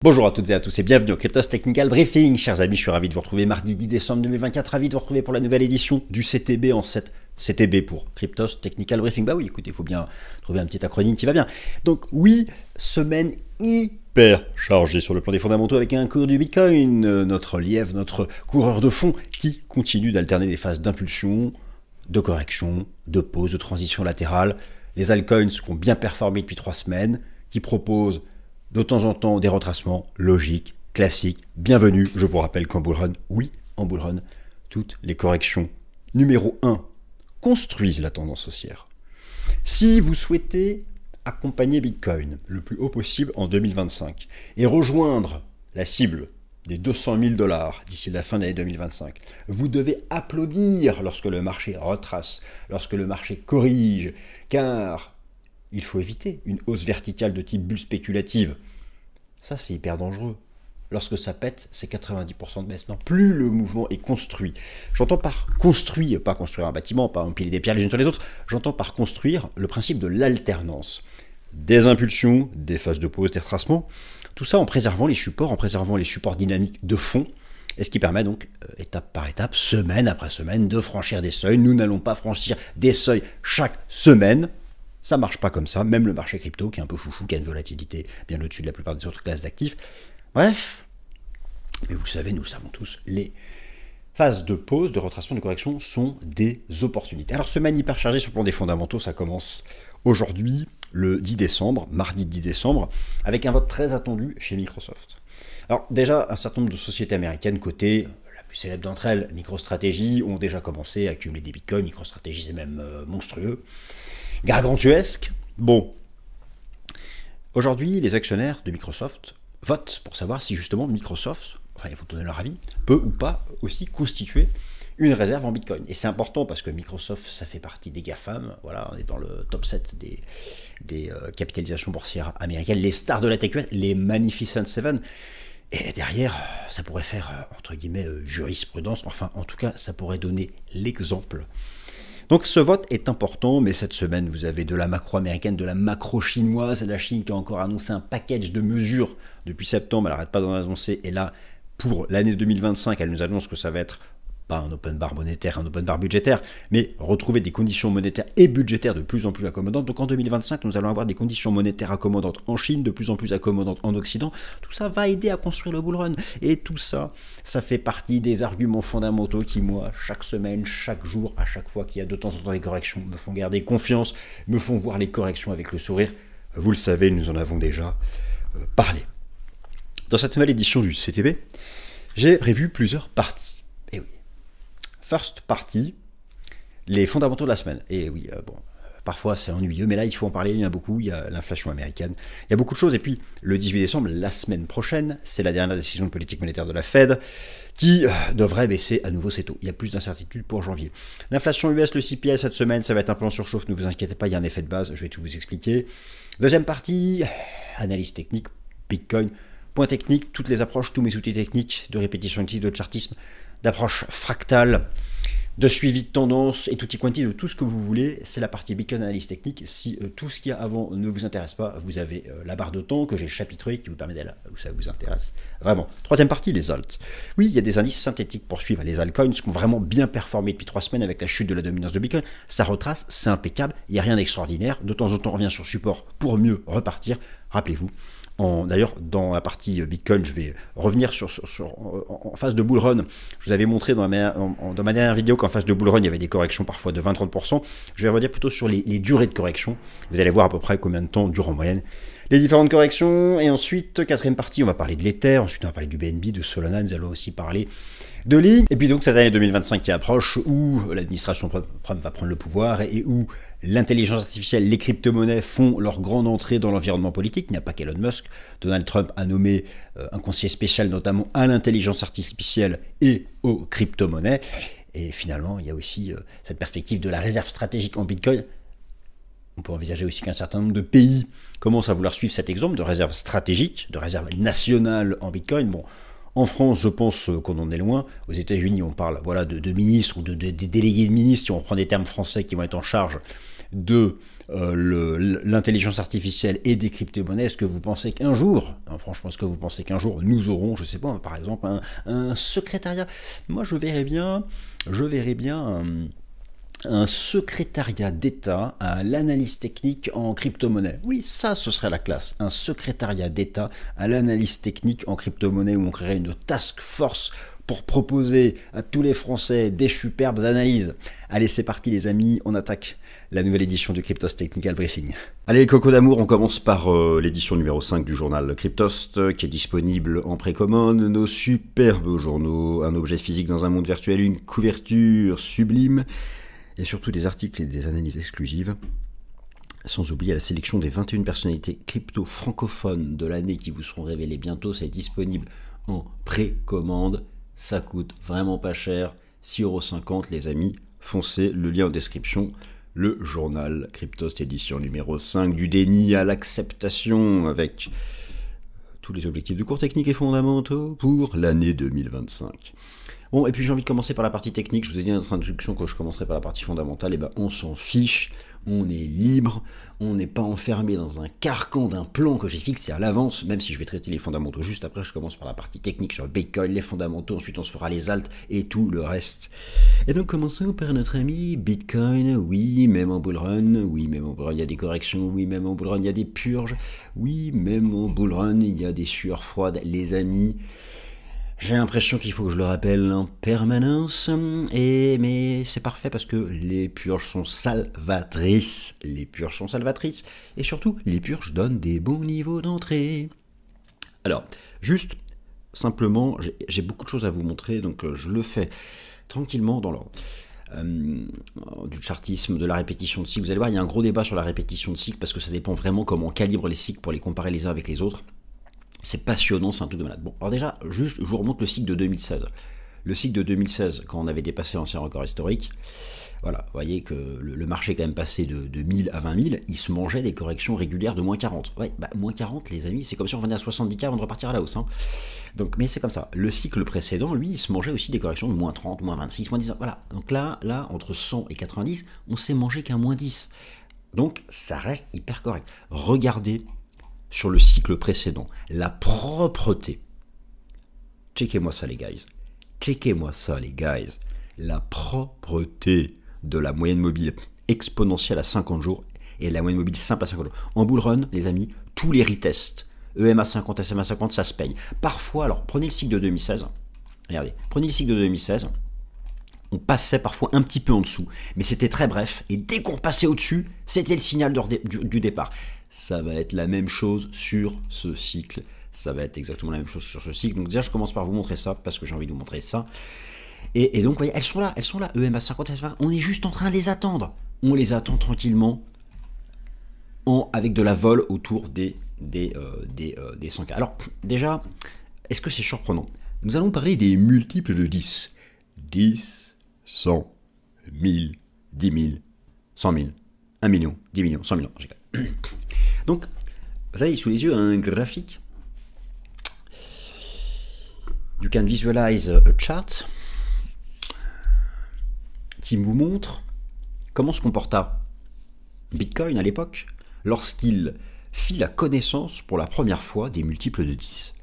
Bonjour à toutes et à tous et bienvenue au Cryptos Technical Briefing. Chers amis, je suis ravi de vous retrouver mardi 10 décembre 2024, ravi de vous retrouver pour la nouvelle édition du CTB en 7. CTB pour Cryptos Technical Briefing. Bah oui, écoutez, il faut bien trouver un petit acronyme qui va bien. Donc oui, semaine hyper chargée sur le plan des fondamentaux avec un cours du Bitcoin, notre lièvre, notre coureur de fond qui continue d'alterner des phases d'impulsion, de correction, de pause, de transition latérale. Les altcoins qui ont bien performé depuis 3 semaines, qui proposent de temps en temps des retracements logiques, classiques, bienvenue. Je vous rappelle qu'en bullrun, oui, en bullrun, toutes les corrections numéro 1 construisent la tendance haussière. Si vous souhaitez accompagner Bitcoin le plus haut possible en 2025 et rejoindre la cible des 200 000 $ d'ici la fin de l'année 2025, vous devez applaudir lorsque le marché retrace, lorsque le marché corrige, car il faut éviter une hausse verticale de type bulle spéculative. Ça, c'est hyper dangereux. Lorsque ça pète, c'est 90% de baisse. Non, plus le mouvement est construit. J'entends par construire, pas construire un bâtiment, pas empiler des pierres les unes sur les autres, j'entends par construire le principe de l'alternance. Des impulsions, des phases de pause, des retracements, tout ça en préservant les supports, dynamiques de fond, et ce qui permet donc, étape par étape, semaine après semaine, de franchir des seuils. Nous n'allons pas franchir des seuils chaque semaine. Ça ne marche pas comme ça, même le marché crypto qui est un peu foufou, qui a une volatilité bien au-dessus de la plupart des autres classes d'actifs. Bref, mais vous le savez, nous le savons tous, les phases de pause, de retracement, de correction sont des opportunités. Alors semaine hyper chargée sur le plan des fondamentaux, ça commence aujourd'hui, le 10 décembre, mardi 10 décembre, avec un vote très attendu chez Microsoft. Alors déjà, un certain nombre de sociétés américaines cotées, la plus célèbre d'entre elles, MicroStrategy, ont déjà commencé à accumuler des bitcoins. MicroStrategy, c'est même monstrueux. Gargantuesque. Bon. Aujourd'hui, les actionnaires de Microsoft votent pour savoir si justement Microsoft, enfin il faut donner leur avis, peut ou pas aussi constituer une réserve en Bitcoin. Et c'est important parce que Microsoft, ça fait partie des GAFAM, voilà, on est dans le top 7 des capitalisations boursières américaines, les stars de la tech, les Magnificent Seven. Et derrière, ça pourrait faire, entre guillemets, jurisprudence, enfin en tout cas, ça pourrait donner l'exemple. Donc ce vote est important, mais cette semaine, vous avez de la macro américaine, de la macro chinoise, la Chine qui a encore annoncé un package de mesures depuis septembre, elle n'arrête pas d'en annoncer, et là, pour l'année 2025, elle nous annonce que ça va être pas un open bar monétaire, un open bar budgétaire, mais retrouver des conditions monétaires et budgétaires de plus en plus accommodantes. Donc en 2025, nous allons avoir des conditions monétaires accommodantes en Chine, de plus en plus accommodantes en Occident. Tout ça va aider à construire le bull run. Et tout ça, ça fait partie des arguments fondamentaux qui, moi, chaque semaine, chaque jour, à chaque fois qu'il y a de temps en temps des corrections, me font garder confiance, me font voir les corrections avec le sourire. Vous le savez, nous en avons déjà parlé. Dans cette nouvelle édition du CTB, j'ai prévu plusieurs parties. Et oui. First party, les fondamentaux de la semaine. Et oui, bon, parfois c'est ennuyeux, mais là il faut en parler, il y en a beaucoup, il y a l'inflation américaine, il y a beaucoup de choses. Et puis le 18 décembre, la semaine prochaine, c'est la dernière décision de politique monétaire de la Fed qui devrait baisser à nouveau ses taux. Il y a plus d'incertitudes pour janvier. L'inflation US, le CPI cette semaine, ça va être un peu en surchauffe, ne vous inquiétez pas, il y a un effet de base, je vais tout vous expliquer. Deuxième partie, analyse technique, Bitcoin, point technique, toutes les approches, tous mes outils techniques de répétition active, de chartisme, d'approche fractale, de suivi de tendance et tutti quanti de tout ce que vous voulez. C'est la partie Bitcoin analyse technique. Si tout ce qu'il y a avant ne vous intéresse pas, vous avez la barre de temps que j'ai chapitrée qui vous permet d'aller où ça vous intéresse vraiment. Troisième partie, les alts. Oui, il y a des indices synthétiques pour suivre les altcoins qui ont vraiment bien performé depuis 3 semaines avec la chute de la dominance de Bitcoin. Ça retrace, c'est impeccable, il n'y a rien d'extraordinaire. De temps en temps, on revient sur support pour mieux repartir. Rappelez-vous. D'ailleurs, dans la partie Bitcoin, je vais revenir en phase de bull run. Je vous avais montré dans ma dernière vidéo qu'en phase de bull run, il y avait des corrections parfois de 20-30%. Je vais revenir plutôt sur les durées de correction. Vous allez voir à peu près combien de temps durent en moyenne les différentes corrections. Et ensuite, quatrième partie, on va parler de l'Ether. Ensuite, on va parler du BNB, de Solana. Nous allons aussi parler de l'I. Et puis donc, cette année 2025 qui approche, où l'administration Trump va prendre le pouvoir et où l'intelligence artificielle, les crypto-monnaies font leur grande entrée dans l'environnement politique. Il n'y a pas qu'Elon Musk. Donald Trump a nommé un conseiller spécial notamment à l'intelligence artificielle et aux crypto-monnaies. Et finalement, il y a aussi cette perspective de la réserve stratégique en Bitcoin. On peut envisager aussi qu'un certain nombre de pays commencent à vouloir suivre cet exemple de réserve stratégique, de réserve nationale en Bitcoin. Bon, en France, je pense qu'on en est loin. Aux États-Unis, on parle voilà, de ministres ou des délégués de ministres, si on reprend des termes français qui vont être en charge de l'intelligence artificielle et des crypto-monnaies, est-ce que vous pensez qu'un jour, franchement, est-ce que vous pensez qu'un jour, nous aurons, je sais pas, par exemple, un secrétariat? Moi, je verrais bien un secrétariat d'État à l'analyse technique en crypto-monnaie. Oui, ça, ce serait la classe. Un secrétariat d'État à l'analyse technique en crypto-monnaie où on créerait une task force pour proposer à tous les Français des superbes analyses. Allez, c'est parti les amis, on attaque la nouvelle édition du Cryptost Technical Briefing. Allez les cocos d'amour, on commence par l'édition numéro 5 du journal Cryptost, qui est disponible en précommande. Nos superbes journaux, un objet physique dans un monde virtuel, une couverture sublime, et surtout des articles et des analyses exclusives. Sans oublier la sélection des 21 personnalités crypto francophones de l'année qui vous seront révélées bientôt. C'est disponible en précommande. Ça coûte vraiment pas cher, 6,50 € les amis, foncez, le lien en description, le journal Cryptost édition numéro 5, du déni à l'acceptation, avec tous les objectifs de cours techniques et fondamentaux pour l'année 2025. Bon, et puis j'ai envie de commencer par la partie technique, je vous ai dit dans notre introduction que je commencerai par la partie fondamentale, et ben on s'en fiche, on est libre, on n'est pas enfermé dans un carcan d'un plan que j'ai fixé à l'avance, même si je vais traiter les fondamentaux juste après, je commence par la partie technique sur le Bitcoin, les fondamentaux, ensuite on se fera les alts et tout le reste. Et donc commençons par notre ami Bitcoin. Oui, même en bullrun, oui, même en bullrun il y a des corrections, oui, même en bullrun il y a des purges, oui, même en bullrun il y a des sueurs froides, les amis. J'ai l'impression qu'il faut que je le rappelle en permanence, mais c'est parfait parce que les purges sont salvatrices. Les purges sont salvatrices, et surtout, les purges donnent des bons niveaux d'entrée. Alors, juste, simplement, j'ai beaucoup de choses à vous montrer, donc je le fais tranquillement dans l'ordre. Du chartisme, de la répétition de cycles. Vous allez voir, il y a un gros débat sur la répétition de cycles, parce que ça dépend vraiment comment on calibre les cycles pour les comparer les uns avec les autres. C'est passionnant, c'est un truc de malade. Bon, alors déjà, juste, je vous remonte le cycle de 2016. Le cycle de 2016, quand on avait dépassé l'ancien record historique, voilà, vous voyez que le marché est quand même passé de 1000 à 20 000, il se mangeait des corrections régulières de moins 40. Ouais, bah, moins 40, les amis, c'est comme si on revenait à 70K avant de repartir à la hausse. Hein. Donc, mais c'est comme ça. Le cycle précédent, lui, il se mangeait aussi des corrections de moins 30, moins 26, moins 10. Voilà. Donc là, entre 100 et 90, on s'est mangé qu'un moins 10. Donc, ça reste hyper correct. Regardez sur le cycle précédent, la propreté. Checkez-moi ça les guys. Checkez-moi ça les guys. La propreté de la moyenne mobile exponentielle à 50 jours et la moyenne mobile simple à 50 jours. En bull run, les amis, tous les retests, EMA 50, SMA 50, ça se paye. Parfois, alors prenez le cycle de 2016. Regardez, prenez le cycle de 2016. On passait parfois un petit peu en dessous, mais c'était très bref. Et dès qu'on repassait au-dessus, c'était le signal du départ. Ça va être la même chose sur ce cycle. Ça va être exactement la même chose sur ce cycle. Donc déjà, je commence par vous montrer ça, parce que j'ai envie de vous montrer ça. Et donc, vous voyez, elles sont là, EMA 50, on est juste en train de les attendre. On les attend tranquillement, avec de la vol autour des 100K. Alors, déjà, est-ce que c'est surprenant? Nous allons parler des multiples de 10. 10, 100, 1000, 10 000, 100 000, 1 million, 10 millions, 100 millions. Donc, vous avez sous les yeux un graphique. You can visualize a chart qui vous montre comment se comporta Bitcoin à l'époque lorsqu'il fit la connaissance pour la première fois des multiples de 10.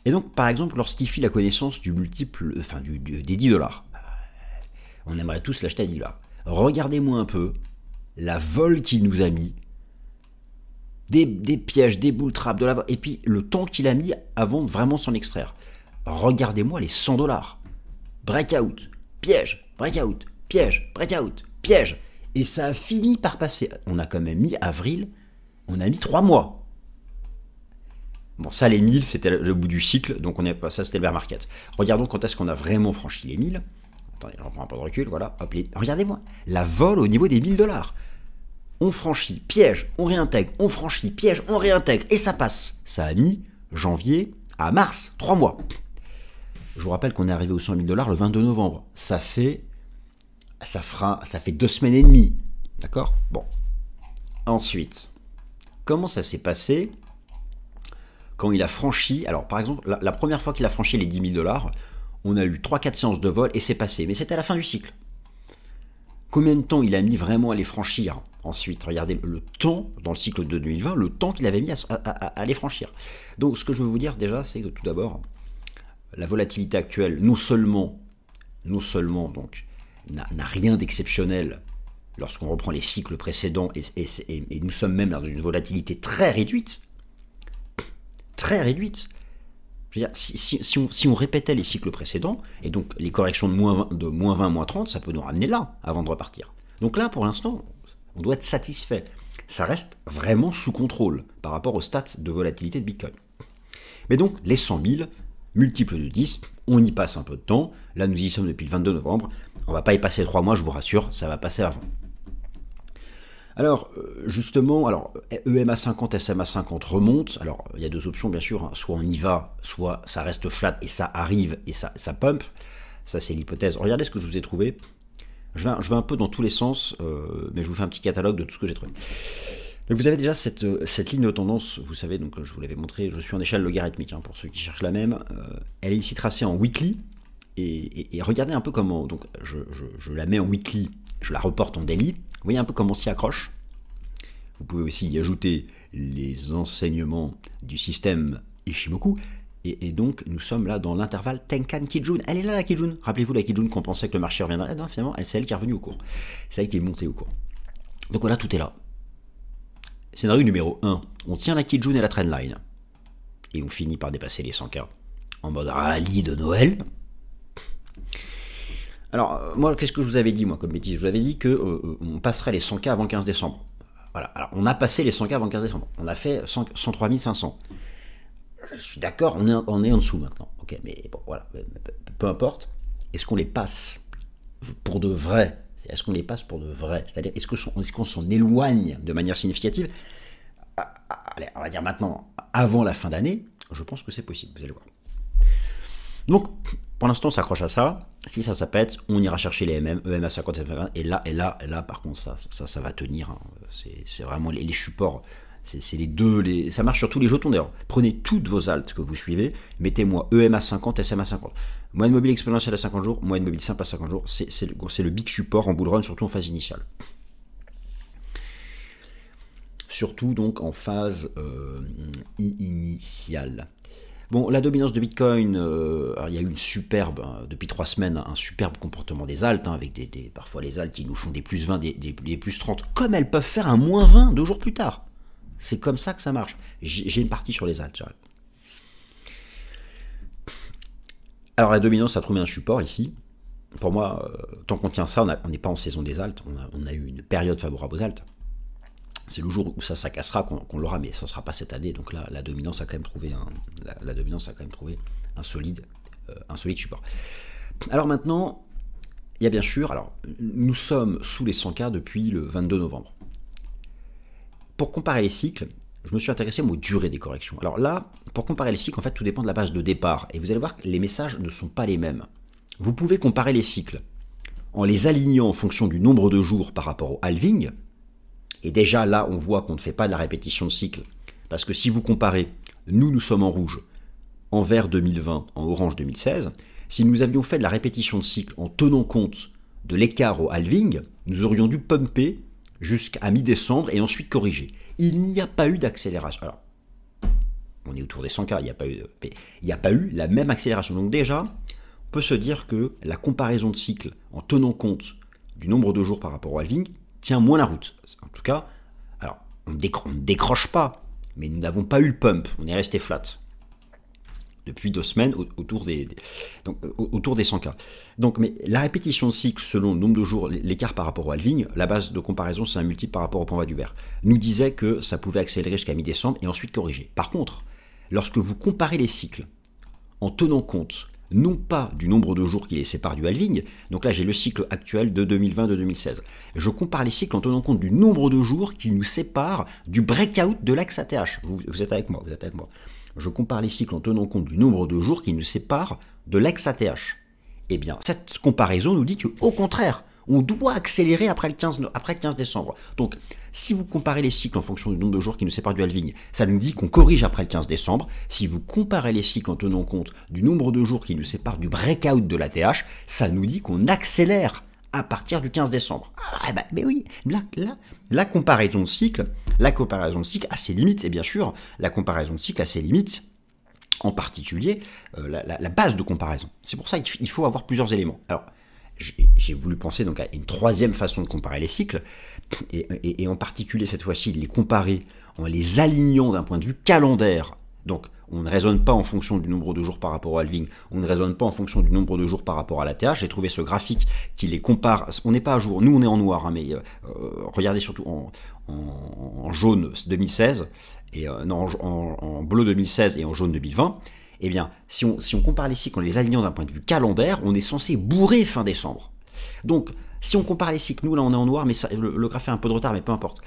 Et donc, par exemple, lorsqu'il fit la connaissance du multiple, enfin des 10 $, on aimerait tous l'acheter à 10 $. Regardez-moi un peu la vol qu'il nous a mis, des pièges, des bull traps, et puis le temps qu'il a mis avant de vraiment s'en extraire. Regardez-moi les 100 $. Breakout, piège, breakout, piège, breakout, piège. Et ça a fini par passer. On a quand même mis avril, on a mis 3 mois. Bon, ça, les 1000, c'était le bout du cycle, donc ça, c'était le bear market. Regardons quand est-ce qu'on a vraiment franchi les 1000. Attendez, j'en prends un peu de recul, voilà. Hop, regardez-moi, la vol au niveau des 1000 $. On franchit, piège, on réintègre, on franchit, piège, on réintègre, et ça passe. Ça a mis janvier à mars, 3 mois. Je vous rappelle qu'on est arrivé aux 100 000 $ le 22 novembre. Ça fait 2 semaines et demie. D'accord? Bon. Ensuite, comment ça s'est passé quand il a franchi... Alors, par exemple, la première fois qu'il a franchi les 10 000 $, on a eu 3-4 séances de vol et c'est passé. Mais c'était à la fin du cycle. Combien de temps il a mis vraiment à les franchir? Ensuite, regardez le temps, dans le cycle de 2020, le temps qu'il avait mis à les franchir. Donc, ce que je veux vous dire déjà, c'est que tout d'abord, la volatilité actuelle, non seulement donc, n'a rien d'exceptionnel lorsqu'on reprend les cycles précédents, et nous sommes même dans une volatilité très réduite. Très réduite. Je veux dire, si on répétait les cycles précédents, et donc les corrections de moins 20, moins 30, ça peut nous ramener là, avant de repartir. Donc là, pour l'instant, on doit être satisfait. Ça reste vraiment sous contrôle par rapport aux stats de volatilité de Bitcoin. Mais donc, les 100 000, multiples de 10, on y passe un peu de temps. Là, nous y sommes depuis le 22 novembre. On ne va pas y passer 3 mois, je vous rassure, ça va passer avant. Alors, justement, EMA 50, SMA 50 remonte. Alors, il y a deux options, bien sûr. Hein. Soit on y va, soit ça reste flat et ça arrive et ça pump. Ça, c'est l'hypothèse. Regardez ce que je vous ai trouvé. Je vais un peu dans tous les sens, mais je vous fais un petit catalogue de tout ce que j'ai trouvé. Donc vous avez déjà cette ligne de tendance, vous savez, donc je vous l'avais montré, je suis en échelle logarithmique, hein, pour ceux qui cherchent la même. Elle est ici tracée en weekly, et regardez un peu comment, donc je la mets en weekly, je la reporte en daily, vous voyez un peu comment on s'y accroche. Vous pouvez aussi y ajouter les enseignements du système Ishimoku, et donc nous sommes là dans l'intervalle Tenkan Kijun. Elle est là la Kijun, rappelez-vous la Kijun qu'on pensait que le marché reviendrait, non finalement c'est elle qui est revenue au cours, c'est elle qui est montée au cours. Donc voilà, tout est là. Scénario numéro 1, on tient la Kijun et la trendline, et on finit par dépasser les 100K, en mode rallye de Noël. Alors, moi, qu'est-ce que je vous avais dit, moi, comme bêtise? Je vous avais dit qu'on passerait les 100K avant le 15 décembre. Voilà, alors on a passé les 100K avant le 15 décembre, on a fait 103 500. Je suis d'accord, on est en dessous maintenant, ok, mais bon, voilà, peu importe. Est-ce qu'on les passe pour de vrai? Est-ce qu'on les passe pour de vrai? C'est-à-dire, est-ce qu'on s'en éloigne de manière significative? Allez, on va dire maintenant, avant la fin d'année, je pense que c'est possible, vous allez voir. Donc, pour l'instant, on s'accroche à ça. Si ça pète, on ira chercher les EMA 50, et là, par contre, ça va tenir. Hein. C'est vraiment les supports. C'est les deux, ça marche sur tous les jetons d'ailleurs. Prenez toutes vos alts que vous suivez, mettez-moi EMA 50, SMA 50. Moyenne mobile exponentielle à 50 jours, moyenne mobile simple à 50 jours, c'est le big support en bull run, surtout en phase initiale. Surtout donc en phase initiale. Bon, la dominance de Bitcoin, il y a eu une superbe, depuis 3 semaines, un superbe comportement des alts, hein, avec parfois les alts qui nous font des plus 20, des plus 30, comme elles peuvent faire un moins 20 2 jours plus tard. C'est comme ça que ça marche. J'ai une partie sur les alts, j'arrive. Alors la dominance a trouvé un support ici. Pour moi, tant qu'on tient ça, on n'est pas en saison des alts. On a eu une période favorable aux alts. C'est le jour où ça cassera qu'on l'aura, mais ça ne sera pas cette année. Donc là, la dominance a quand même trouvé un solide support. Alors maintenant, il y a bien sûr, nous sommes sous les 100K depuis le 22 novembre. Pour comparer les cycles, je me suis intéressé aux durées des corrections. Alors là, pour comparer les cycles, en fait, tout dépend de la base de départ. Et vous allez voir que les messages ne sont pas les mêmes. Vous pouvez comparer les cycles en les alignant en fonction du nombre de jours par rapport au halving. Et déjà là, on voit qu'on ne fait pas de la répétition de cycle. Parce que si vous comparez, nous sommes en rouge, en vert 2020, en orange 2016. Si nous avions fait de la répétition de cycle en tenant compte de l'écart au halving, nous aurions dû pumper jusqu'à mi-décembre et ensuite corriger. Il n'y a pas eu d'accélération. Alors, on est autour des 100K, il n'y a pas eu la même accélération. Donc déjà, on peut se dire que la comparaison de cycle en tenant compte du nombre de jours par rapport au halving tient moins la route. En tout cas, alors, on ne décroche pas, mais nous n'avons pas eu le pump, on est resté flat. Depuis 2 semaines autour des 100K. Donc, mais la répétition de cycle selon le nombre de jours, l'écart par rapport au halving, la base de comparaison, c'est un multiple par rapport au point bas du vert, nous disait que ça pouvait accélérer jusqu'à mi-décembre et ensuite corriger. Par contre, lorsque vous comparez les cycles en tenant compte non pas du nombre de jours qui les séparent du halving, donc là j'ai le cycle actuel de 2020 de 2016, je compare les cycles en tenant compte du nombre de jours qui nous séparent du breakout de l'axe ATH. Vous êtes avec moi, Je compare les cycles en tenant compte du nombre de jours qui nous séparent de l'ex-ATH. Eh bien, cette comparaison nous dit qu'au contraire, on doit accélérer après le 15 décembre. Donc, si vous comparez les cycles en fonction du nombre de jours qui nous séparent du halving, ça nous dit qu'on corrige après le 15 décembre. Si vous comparez les cycles en tenant compte du nombre de jours qui nous séparent du breakout de l'ATH, ça nous dit qu'on accélère à partir du 15 décembre. Ah bah, mais oui, la comparaison de cycle a ses limites, et bien sûr, la comparaison de cycle a ses limites, en particulier la base de comparaison. C'est pour ça qu'il faut avoir plusieurs éléments. Alors, j'ai voulu penser donc à une troisième façon de comparer les cycles, et en particulier cette fois-ci de les comparer en les alignant d'un point de vue calendaire. Donc on ne raisonne pas en fonction du nombre de jours par rapport au halving, on ne raisonne pas en fonction du nombre de jours par rapport à la TH. J'ai trouvé ce graphique qui les compare, on n'est pas à jour, nous on est en noir, hein, mais regardez surtout en jaune 2016, et en bleu 2016 et en jaune 2020. Eh bien, si on compare les cycles en les alignant d'un point de vue calendaire, on est censé bourrer fin décembre. Donc, si on compare les cycles, nous là on est en noir, mais le graphe a un peu de retard, mais peu importe.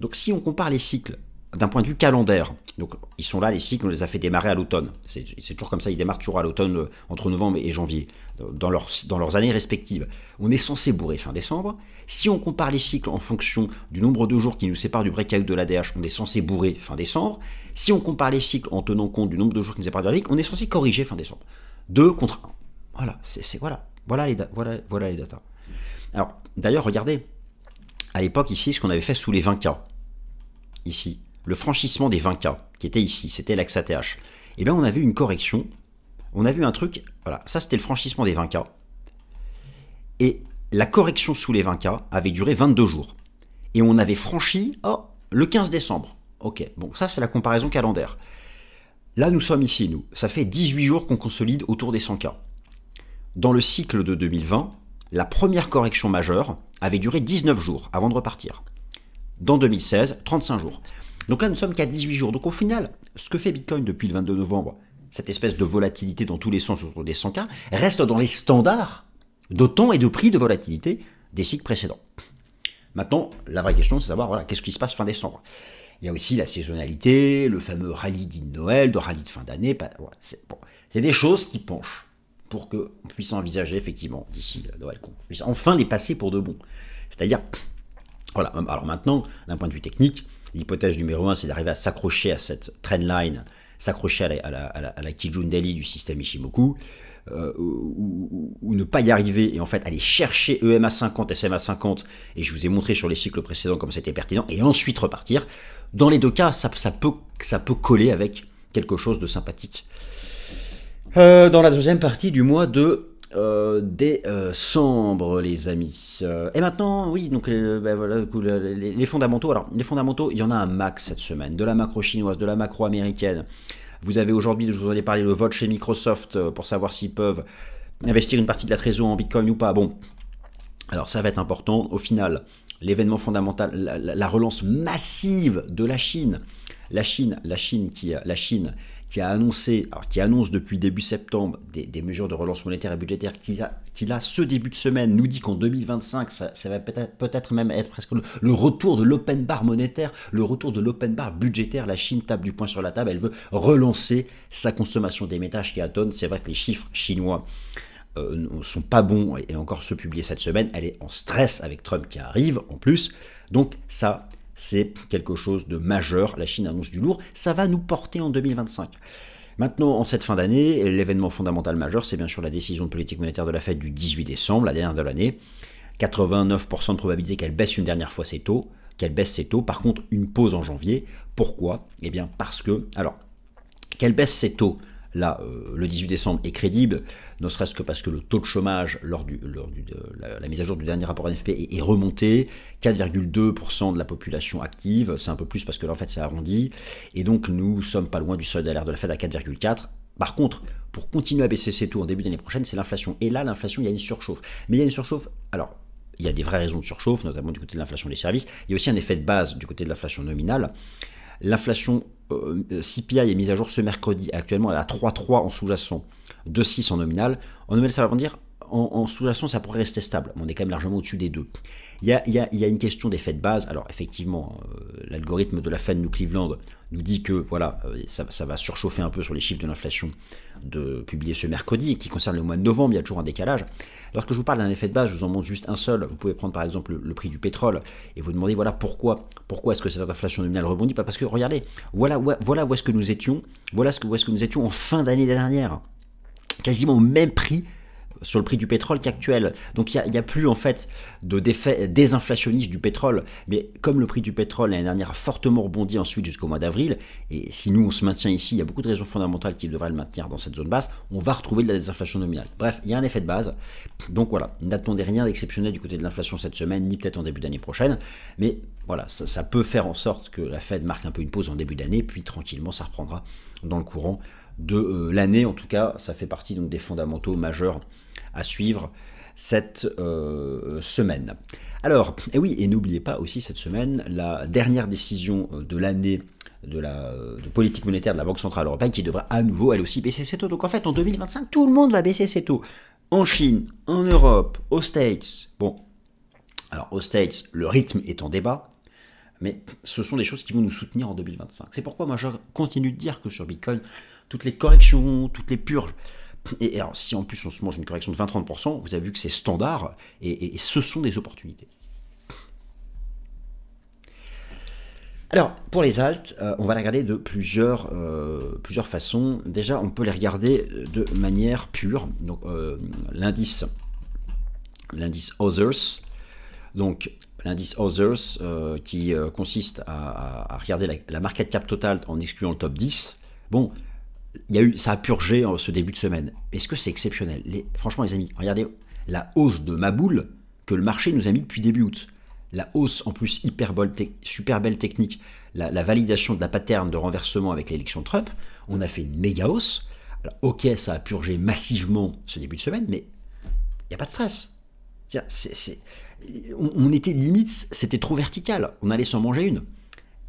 Donc, si on compare les cycles d'un point de vue calendaire, donc ils sont là, les cycles, on les a fait démarrer à l'automne. C'est toujours comme ça, ils démarrent toujours à l'automne, entre novembre et janvier, dans leurs années respectives. On est censé bourrer fin décembre. Si on compare les cycles en fonction du nombre de jours qui nous séparent du breakout de l'ADH, on est censé bourrer fin décembre. Si on compare les cycles en tenant compte du nombre de jours qui nous séparent de la ligue, on est censé corriger fin décembre. 2 contre 1. Voilà, voilà les datas. Alors, d'ailleurs, regardez, à l'époque, ici, ce qu'on avait fait sous les 20K, ici, le franchissement des 20K, qui était ici, c'était l'AXA-TH, eh bien, on a vu une correction, on a vu un truc, voilà, ça c'était le franchissement des 20K, et la correction sous les 20K avait duré 22 jours, et on avait franchi, le 15 décembre. Ok, bon, ça c'est la comparaison calendaire. Là, nous sommes ici, nous, ça fait 18 jours qu'on consolide autour des 100K. Dans le cycle de 2020, la première correction majeure avait duré 19 jours avant de repartir. Dans 2016, 35 jours. Donc là, nous sommes qu'à 18 jours. Donc au final, ce que fait Bitcoin depuis le 22 novembre, cette espèce de volatilité dans tous les sens autour des 100K, reste dans les standards de temps et de prix de volatilité des cycles précédents. Maintenant, la vraie question, c'est de savoir, voilà, qu'est-ce qui se passe fin décembre. Il y a aussi la saisonnalité, le fameux rallye dit de Noël, de rallye de fin d'année. C'est des choses qui penchent pour qu'on puisse envisager, effectivement, d'ici Noël, qu'on puisse enfin les passer pour de bon. C'est-à-dire, voilà, alors maintenant, d'un point de vue technique, l'hypothèse numéro 1, c'est d'arriver à s'accrocher à cette trendline, s'accrocher à la Kijun Daily du système Ishimoku, ou ne pas y arriver et en fait aller chercher EMA 50, SMA 50, et je vous ai montré sur les cycles précédents comme c'était pertinent, et ensuite repartir. Dans les deux cas, ça peut coller avec quelque chose de sympathique. Dans la deuxième partie du mois de décembre, les amis. Et maintenant, oui, donc voilà, les fondamentaux. Alors, les fondamentaux, il y en a un max cette semaine. De la macro chinoise, de la macro américaine. Vous avez aujourd'hui, je vous en ai parlé, le vote chez Microsoft pour savoir s'ils peuvent investir une partie de la trésorerie en Bitcoin ou pas. Bon, alors ça va être important. Au final, l'événement fondamental, la relance massive de la Chine. La Chine qui a annoncé, alors qui annonce depuis début septembre des mesures de relance monétaire et budgétaire, qui là, ce début de semaine, nous dit qu'en 2025, ça va peut-être même être presque le retour de l'open bar monétaire, le retour de l'open bar budgétaire. La Chine tape du poing sur la table, elle veut relancer sa consommation des métages qui atone. C'est vrai que les chiffres chinois ne sont pas bons, et encore ceux publiés cette semaine. Elle est en stress avec Trump qui arrive en plus. Donc ça, c'est quelque chose de majeur. La Chine annonce du lourd. Ça va nous porter en 2025. Maintenant, en cette fin d'année, l'événement fondamental majeur, c'est bien sûr la décision de politique monétaire de la Fed du 18 décembre, la dernière de l'année. 89% de probabilité qu'elle baisse une dernière fois ses taux, Par contre, une pause en janvier. Pourquoi ? Eh bien, parce que, alors, qu'elle baisse ses taux, là, le 18 décembre est crédible, ne serait-ce que parce que le taux de chômage lors de la mise à jour du dernier rapport NFP est remonté, 4,2% de la population active, c'est un peu plus parce que là, en fait, c'est arrondi, et donc nous sommes pas loin du seuil d'alerte de la Fed à 4,4. Par contre, pour continuer à baisser ses taux en début d'année prochaine, c'est l'inflation. Et là, l'inflation, il y a une surchauffe. Mais il y a une surchauffe, alors, il y a des vraies raisons de surchauffe, notamment du côté de l'inflation des services. Il y a aussi un effet de base du côté de l'inflation nominale. L'inflation CPI est mise à jour ce mercredi. Actuellement, elle est à 3,3 en sous-jacent, 2,6 en nominal. En nominal, ça va dire en sous-jacent, ça pourrait rester stable. On est quand même largement au-dessus des deux. Il y a une question d'effet de base. Alors, effectivement, l'algorithme de la Fed New Cleveland nous dit que voilà, ça va surchauffer un peu sur les chiffres de l'inflation publiés ce mercredi, et qui concerne le mois de novembre. Il y a toujours un décalage. Lorsque je vous parle d'un effet de base, je vous en montre juste un seul. Vous pouvez prendre par exemple le prix du pétrole et vous demandez voilà pourquoi est-ce que cette inflation nominale rebondit. Pas parce que regardez, voilà où est-ce que nous étions, où est-ce que nous étions en fin d'année dernière, quasiment au même prix sur le prix du pétrole qu'actuel. Donc il y a plus en fait d'effet désinflationniste du pétrole. Mais comme le prix du pétrole l'année dernière a fortement rebondi ensuite jusqu'au mois d'avril, et si nous on se maintient ici, il y a beaucoup de raisons fondamentales qui devraient le maintenir dans cette zone basse, on va retrouver de la désinflation nominale. Bref, il y a un effet de base. Donc voilà, n'attendez rien d'exceptionnel du côté de l'inflation cette semaine, ni peut-être en début d'année prochaine. Mais voilà, ça peut faire en sorte que la Fed marque un peu une pause en début d'année, puis tranquillement ça reprendra dans le courant de l'année. En tout cas, ça fait partie donc des fondamentaux majeurs à suivre cette semaine. Alors, et oui, et n'oubliez pas aussi cette semaine la dernière décision de l'année de politique monétaire de la Banque Centrale Européenne qui devra à nouveau, elle aussi, baisser ses taux. Donc en fait, en 2025, tout le monde va baisser ses taux. En Chine, en Europe, aux States. Bon, alors aux States, le rythme est en débat, mais ce sont des choses qui vont nous soutenir en 2025. C'est pourquoi moi je continue de dire que sur Bitcoin, toutes les corrections, toutes les purges, et alors si en plus on se mange une correction de 20-30%, vous avez vu que c'est standard, et ce sont des opportunités. Alors, pour les alts, on va les regarder de plusieurs façons. Déjà, on peut les regarder de manière pure. Donc, l'indice Others, donc l'indice Others qui consiste à regarder la market cap totale en excluant le top 10. Bon, ça a purgé ce début de semaine. Est-ce que c'est exceptionnel? Franchement, les amis, regardez la hausse de ma boule que le marché nous a mis depuis début août. La hausse en plus super belle technique, la validation de la pattern de renversement avec l'élection de Trump, on a fait une méga hausse. Alors, ok, ça a purgé massivement ce début de semaine, mais il n'y a pas de stress. On était limite, c'était trop vertical, on allait s'en manger une.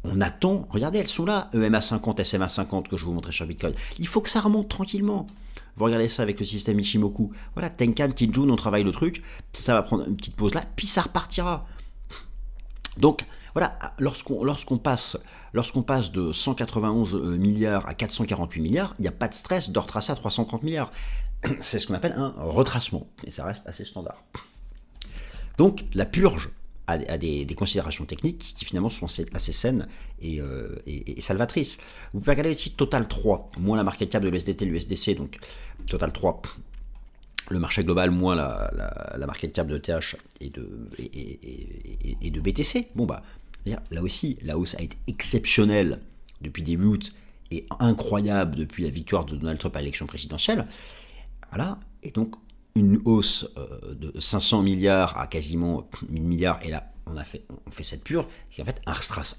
On attend, regardez, elles sont là, EMA 50, SMA 50 que je vous montrais sur Bitcoin. Il faut que ça remonte tranquillement. Vous regardez ça avec le système Ichimoku. Voilà, Tenkan, Kijun, on travaille le truc, ça va prendre une petite pause là, puis ça repartira. Donc voilà, lorsqu'on passe de 191 milliards à 448 milliards, il n'y a pas de stress de retracer à 330 milliards. C'est ce qu'on appelle un retracement, et ça reste assez standard. Donc la purge a des considérations techniques qui finalement sont assez saines et salvatrices. Vous pouvez regarder ici Total 3, moins la market cap de l'USDT, l'USDC, donc Total 3, le marché global moins la market cap de TH et de BTC. Bon bah, là aussi, la hausse a été exceptionnelle depuis début août et incroyable depuis la victoire de Donald Trump à l'élection présidentielle. Voilà, et donc une hausse de 500 milliards à quasiment 1000 milliards, et là on fait cette pure, qui est en fait un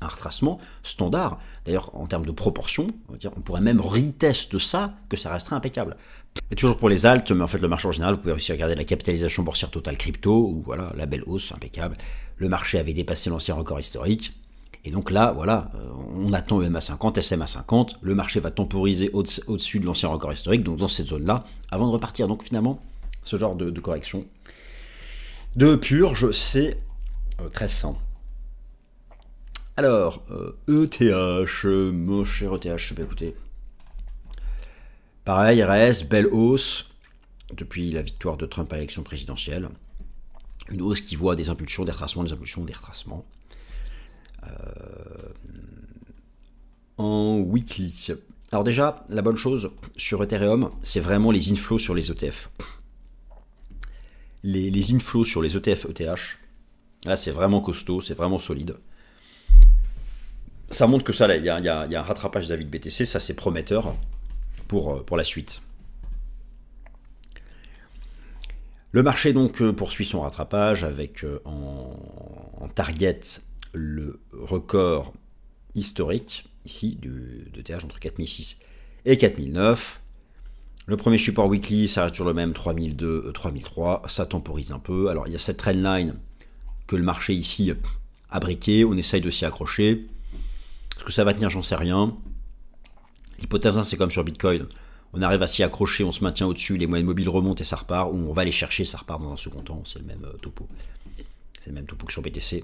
retracement standard. D'ailleurs, en termes de proportion, on pourrait même retester ça, que ça resterait impeccable. Et toujours pour les alts, mais en fait le marché en général, vous pouvez aussi regarder la capitalisation boursière totale crypto, où voilà, la belle hausse, impeccable. Le marché avait dépassé l'ancien record historique. Et donc là, voilà, on attend EMA 50, SMA 50, le marché va temporiser au-dessus de l'ancien record historique, donc dans cette zone-là, avant de repartir. Donc finalement, ce genre de correction, de purge, c'est très sain. Alors, ETH, mon cher ETH, bah écoutez, pareil, RS, belle hausse, depuis la victoire de Trump à l'élection présidentielle, une hausse qui voit des impulsions, des retracements, des impulsions, des retracements. En weekly. Alors déjà, la bonne chose sur Ethereum, c'est vraiment les inflows sur les ETF. Les inflows sur les ETF ETH, là c'est vraiment costaud, c'est vraiment solide. Ça montre que ça, il y a un rattrapage David BTC, ça c'est prometteur pour la suite. Le marché donc poursuit son rattrapage avec en target le record historique ici de TH entre 4006 et 4009. Le premier support weekly, ça reste toujours le même, 3002, 3003, ça temporise un peu. Alors il y a cette trendline que le marché ici a briqué, on essaye de s'y accrocher. Est-ce que ça va tenir, j'en sais rien. L'hypothèse 1, c'est comme sur Bitcoin, on arrive à s'y accrocher, on se maintient au-dessus, les moyennes mobiles remontent et ça repart, ou on va les chercher, ça repart dans un second temps, c'est le même topo. C'est le même topo que sur BTC.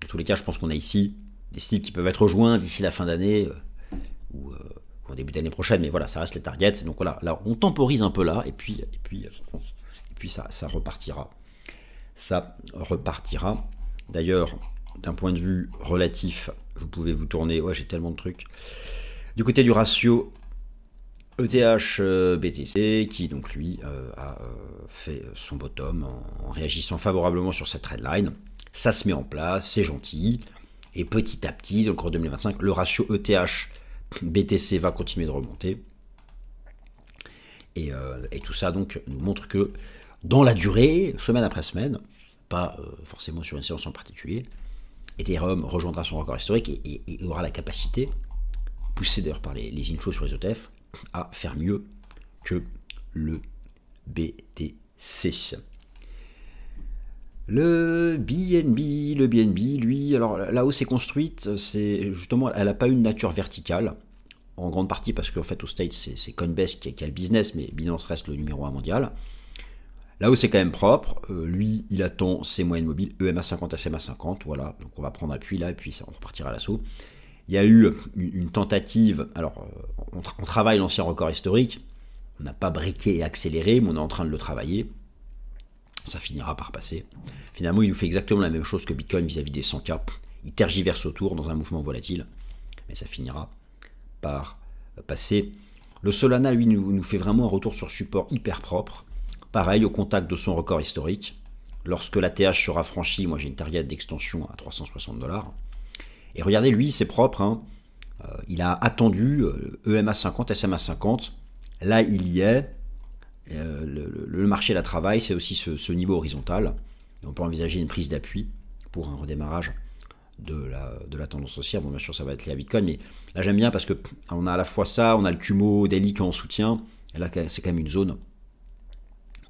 Dans tous les cas, je pense qu'on a ici des cibles qui peuvent être rejoints d'ici la fin d'année ou au début d'année prochaine, mais voilà, ça reste les targets. Donc voilà, là, on temporise un peu là, et puis ça repartira. Ça repartira. D'ailleurs, d'un point de vue relatif, vous pouvez vous tourner. Ouais, j'ai tellement de trucs. Du côté du ratio ETH BTC qui donc lui a fait son bottom en réagissant favorablement sur cette trendline. Ça se met en place, c'est gentil. Et petit à petit, donc en 2025, le ratio ETH BTC va continuer de remonter. Et tout ça donc nous montre que dans la durée, semaine après semaine, pas forcément sur une séance en particulier, Ethereum rejoindra son record historique et aura la capacité, poussée d'ailleurs par les infos sur les ETF, à faire mieux que le BTC. Le BNB, lui, alors la hausse est construite, c'est justement, elle n'a pas une nature verticale, en grande partie parce qu'en fait au States c'est Coinbase qui a le business, mais Binance reste le numéro 1 mondial. La hausse est quand même propre, lui il attend ses moyennes mobiles EMA 50 à SMA 50, voilà, donc on va prendre appui là et puis ça, on repartira à l'assaut. Il y a eu une tentative, alors on travaille l'ancien record historique, on n'a pas briqué et accéléré, mais on est en train de le travailler. Ça finira par passer. Finalement, il nous fait exactement la même chose que Bitcoin vis-à-vis des 100K. Il tergiverse autour dans un mouvement volatile, mais ça finira par passer. Le Solana, lui, nous fait vraiment un retour sur support hyper propre. Pareil, au contact de son record historique. Lorsque la TH sera franchie, moi j'ai une target d'extension à 360 $. Et regardez, lui, c'est propre. Hein. Il a attendu EMA 50, SMA 50. Là, il y est. Le marché de la travail, c'est aussi ce niveau horizontal. Et on peut envisager une prise d'appui pour un redémarrage de la tendance haussière. Bon, bien sûr, ça va être lié à Bitcoin, mais là, j'aime bien parce qu'on a à la fois ça, on a le Kumo daily qui est en soutien, et là, c'est quand même une zone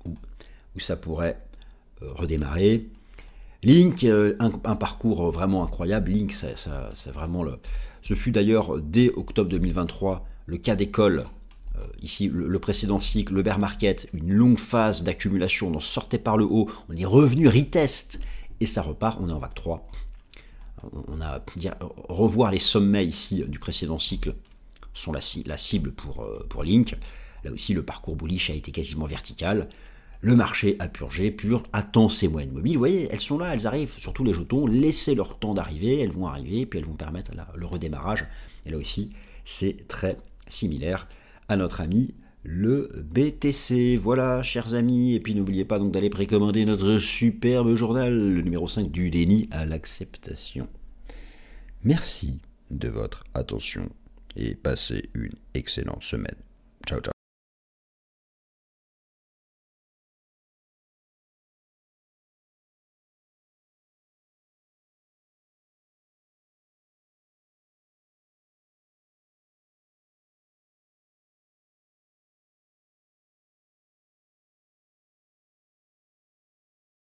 où ça pourrait redémarrer. Link, un parcours vraiment incroyable. Link, c'est vraiment ce fut d'ailleurs dès octobre 2023 le cas d'école. Ici, le précédent cycle, le bear market, une longue phase d'accumulation, on en sortait par le haut, on est revenu retest, et ça repart, on est en vague 3. On a revoir les sommets ici du précédent cycle sont la cible pour Link. Là aussi, le parcours bullish a été quasiment vertical. Le marché a attend ses moyennes mobiles. Vous voyez, elles sont là, elles arrivent, surtout les jetons, laissez leur temps d'arriver, elles vont arriver, puis elles vont permettre le redémarrage. Et là aussi, c'est très similaire à notre ami le BTC. Voilà, chers amis, et puis n'oubliez pas donc d'aller précommander notre superbe journal, le numéro 5 du déni à l'acceptation. Merci de votre attention et passez une excellente semaine.